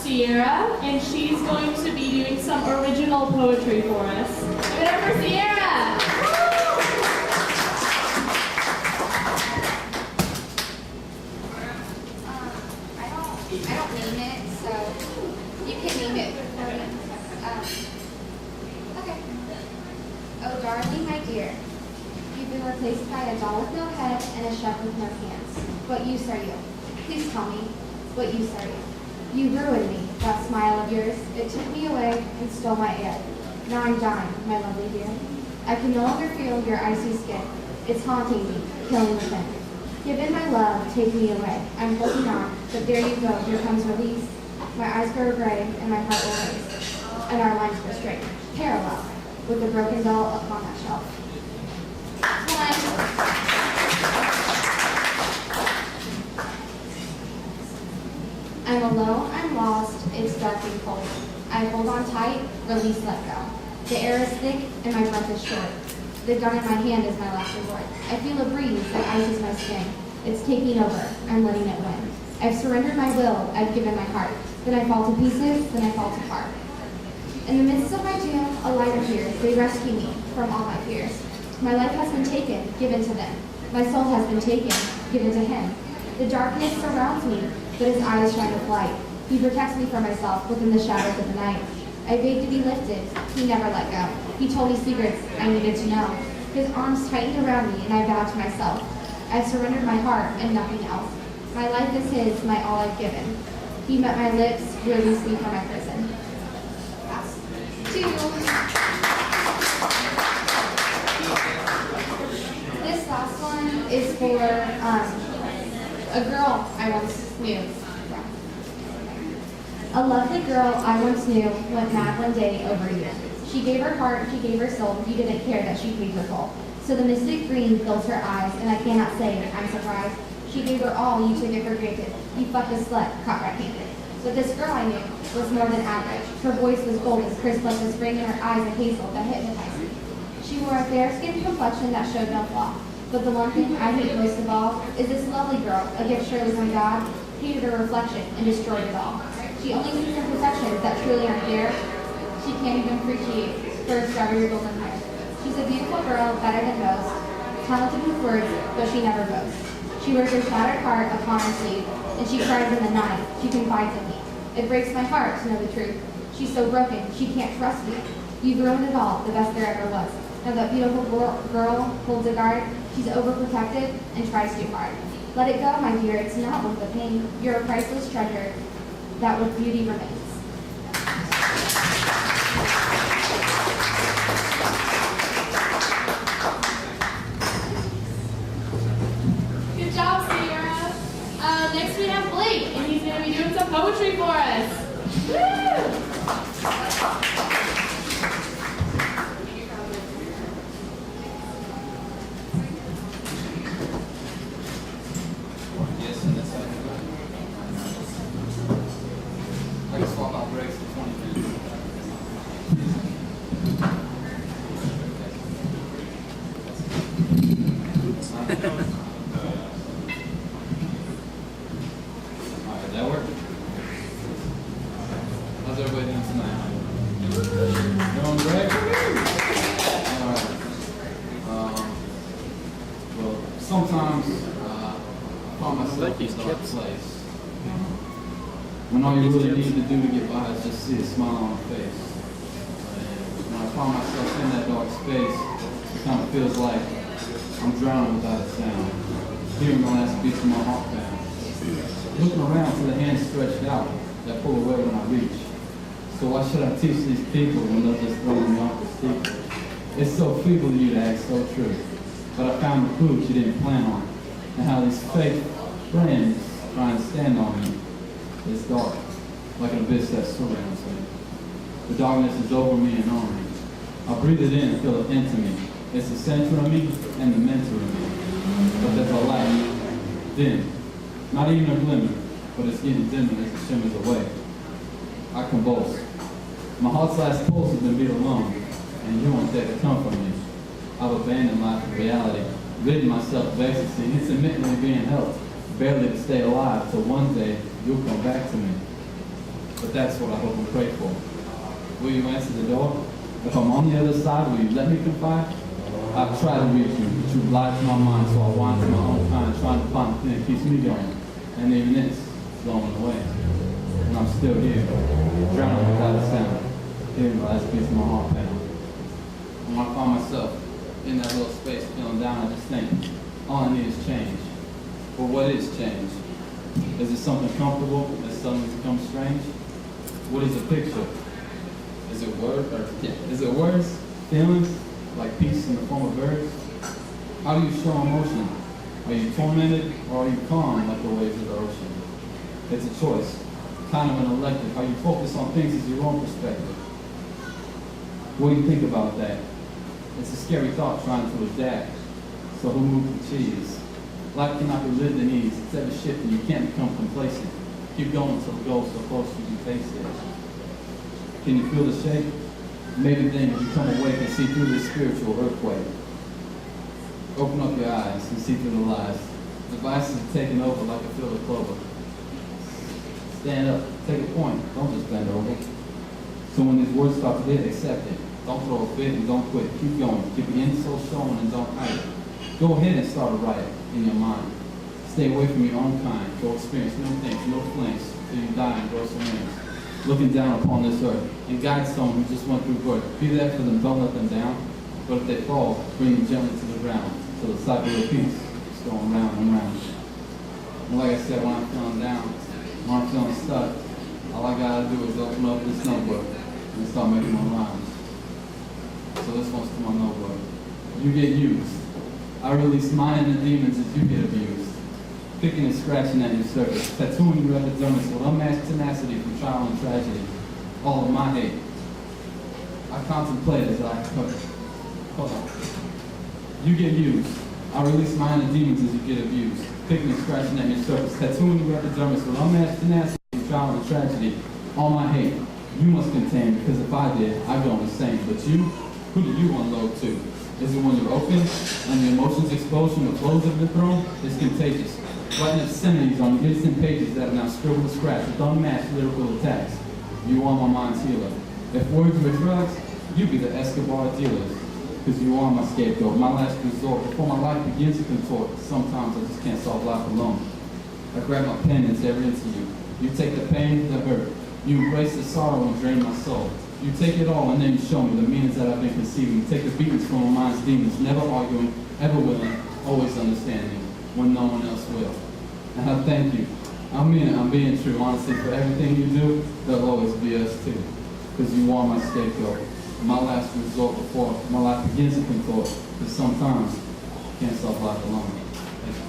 Sierra, and she's going to be doing some original poetry for us. Give it up for Sierra! I don't name it, so you can name it for me. Okay. Oh, darling, my dear, you've been replaced by a doll with no head and a chef with no hands. What use are you? Please tell me, what use are you? You ruined me, that smile of yours. It took me away and stole my air. Now I'm dying, my lovely dear. I can no longer feel your icy skin. It's haunting me, killing within. Given my love, take me away. I'm holding on, but there you go, here comes release. My eyes grow gray and my heart will race. And our lines go straight, parallel, with the broken doll upon that shelf. I'm alone, I'm lost, it's dark and cold. I hold on tight, release, let go. The air is thick and my breath is short. The gun in my hand is my last resort. I feel a breeze that ices my skin. It's taking over, I'm letting it win. I've surrendered my will, I've given my heart. Then I fall to pieces, then I fall apart. In the midst of my doom, a light appears. They rescue me from all my fears. My life has been taken, given to them. My soul has been taken, given to him. The darkness surrounds me, but his eyes shine with light. He protects me from myself within the shadows of the night. I begged to be lifted. He never let go. He told me secrets I needed to know. His arms tightened around me, and I vowed to myself. I surrendered my heart and nothing else. My life is his, my all I've given. He met my lips, released me from my prison. Last two. This last one is for a girl I once knew. A lovely girl I once knew went mad one day over you. She gave her heart, she gave her soul, you didn't care that she paid her full. So the mystic green fills her eyes, and I cannot say I'm surprised. She gave her all, you took it for granted. You fucked a slut, caught red-handed. But this girl I knew was more than average. Her voice was golden, crisp like the spring, and her eyes a hazel that hypnotized me. She wore a fair-skinned complexion that showed no flaw. But the one thing I hate most of all is this lovely girl, a gift surely from God, hated her reflection and destroyed it all. She only sees imperfections that truly aren't there. She can't even appreciate her strawberry golden hair. She's a beautiful girl, better than most, talented with words, but she never boasts. She wears her shattered heart upon her sleeve, and she cries in the night. She confides in me. It breaks my heart to know the truth. She's so broken, she can't trust me. You've ruined it all, the best there ever was. Now that beautiful girl holds a guard. She's overprotected and tries too hard. Let it go, my dear, it's not worth the pain. You're a priceless treasure that with beauty remains. Good job, Sierra. Next we have Blake, and he's going to be doing some poetry for us. Woo! I can swap out breaks for 20 minutes. Alright, that work? How's everybody doing tonight? Doing great? Alright. Well, sometimes I find myself in a dark place. When all you really need to do to get by is just see a smile on her face. And when I find myself in that dark space, it kind of feels like I'm drowning without a sound. Hearing the last beats of my heart pound. Looking around for the hands stretched out that pull away when I reach. So why should I teach these people when they'll just throw me off the steeple? It's so feeble of you to act so true. But I found the clues you didn't plan on. And how these fake friends try and stand on me. It's dark, like an abyss that surrounds me. The darkness is over me and on me. I breathe it in and feel it into me. It's the center of me and the mentor of me. But there's a light, dim, not even a glimmer, but it's getting dimmer as it shimmers away. I convulse. My heart's last pulse has been beat alone, and you won't dare to comfort me. I've abandoned life and reality, ridden myself of ecstasy, intermittently being helped, barely to stay alive, till one day you'll come back to me. but that's what I hope and pray for. Will you answer the door? If I'm on the other side, will you let me confide? I've tried to reach you, but you've lied to my mind, so I whine to my own kind, trying to find the thing that keeps me going. And even it's blowing away. And I'm still here, drowning without a sound, hearing the last beats of my heart pound. And when I find myself in that little space feeling down, I just think, all I need is change. But what is change? Is it something comfortable that suddenly becomes strange? What is a picture? Is it words, feelings, like peace in the form of birds? How do you show emotion? Are you tormented or are you calm like the waves of the ocean? It's a choice, kind of an elective. How you focus on things is your own perspective. What do you think about that? It's a scary thought trying to adapt. So who moved the cheese? Life cannot be lived in ease. It's ever shifting. You can't become complacent. Keep going until the goal's so close you can taste it. Can you feel the shake? Maybe then you come awake and see through this spiritual earthquake. Open up your eyes and see through the lies. The vices are taking over like a field of clover. Stand up, take a point, don't just bend over. So when these words start to hit, accept it. Don't throw a fit and don't quit. Keep going. Keep your insole showing and don't hide it. Go ahead and start a riot in your mind. Stay away from your own kind. Go experience new things, no flames, till you die and grow some wings. Looking down upon this earth and guide someone who just went through birth. Be there for them, don't let them down. But if they fall, bring them gently to the ground. So the cycle of peace is going round and round. And like I said, when I'm feeling down, when I'm feeling stuck, all I gotta do is open up this notebook and start making my rhymes. So this one's to my notebook. You get used. I release my inner demons as you get abused. Picking and scratching at your surface, tattooing your epidermis with unmatched tenacity from trial and tragedy. All of my hate. I contemplate as I hold on. You get used. I release my inner demons as you get abused. Picking and scratching at your surface, tattooing your epidermis with unmatched tenacity from trial and tragedy. All my hate. You must contain, because if I did, I'd go insane. But you, who do you unload to? Is it when you're open and your emotions exposed from the clothes of the throne? It's contagious. Writing obscenities on the instant pages that are now scribbled to scratch with unmatched lyrical attacks. You are my mind's healer. If words were drugs, you be the Escobar dealers. Because you are my scapegoat, my last resort. Before my life begins to contort, sometimes I just can't solve life alone. I grab my pen and stare into you. You take the pain, the hurt. You embrace the sorrow and drain my soul. You take it all and then you show me the meanings that I've been conceiving. You take the beatings from my mind's demons, never arguing, ever willing, always understanding, when no one else will. And I thank you. I mean it, I'm being true. Honestly, for everything you do, there'll always be us too. Because you are my scapegoat, my last resort before my life begins to contort. Because sometimes you can't solve life alone. Thank you.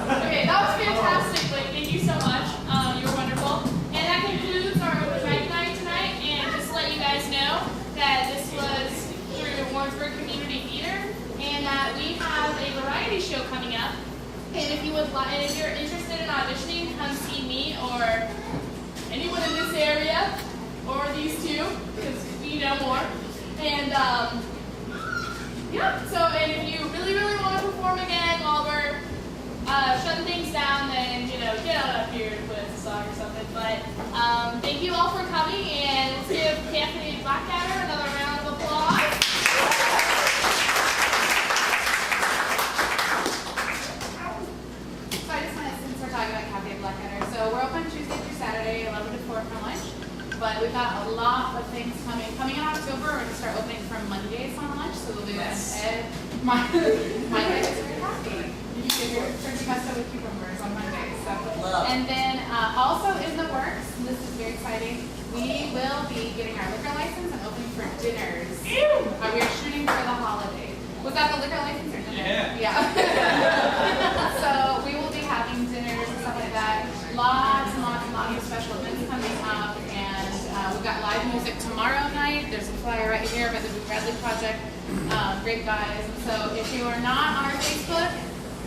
Okay, that was fantastic, Blake. Thank you so much. You were wonderful. And that concludes our open mic night tonight. And just to let you guys know that this was through Warrensburg Community Theater, and that we have a variety show coming up. And if you would like, and if you're interested in auditioning, come see me or anyone in this area, or these two, because we know more. And yeah, so, and if you really, really want to perform again while we're shutting things down, then, you know, get out up here and put us a song or something. But thank you all for coming, and let's give Cafe Blackadder another round of applause. So I just want to, since we're talking about Cafe Blackadder, so we're open Tuesday through Saturday, 11 to 4 for lunch. But we've got a lot of things coming. Coming in October, we're going to start opening from Mondays on lunch. So we'll do my guys are very happy. You can get your turkey pesto with cucumbers on Mondays. So. And then also in the works, and this is very exciting, we will be getting our liquor license and opening for dinners. We are shooting for the holidays. Was that the liquor license or dinner? Yeah. So we will be having dinners and stuff like that. Lots and lots and lots of special events coming up. We've got live music tomorrow night. There's a flyer right here by the Boo Bradley Project. Great guys. And so if you are not on our Facebook,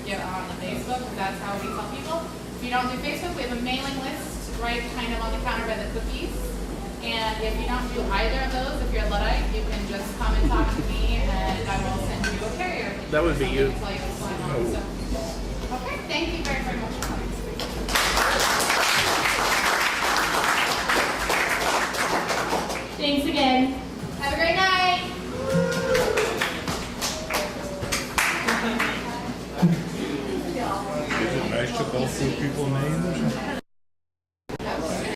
get on the Facebook, because that's how we tell people. If you don't do Facebook, we have a mailing list right kind of on the counter by the cookies. And if you don't do either of those, if you're a Luddite, you can just come and talk to me and I will send you a carrier. That would be you. Tell you what's going on. So, okay, thank you very, very much for coming. Thanks again. Have a great night. Is it nice to call through people's names?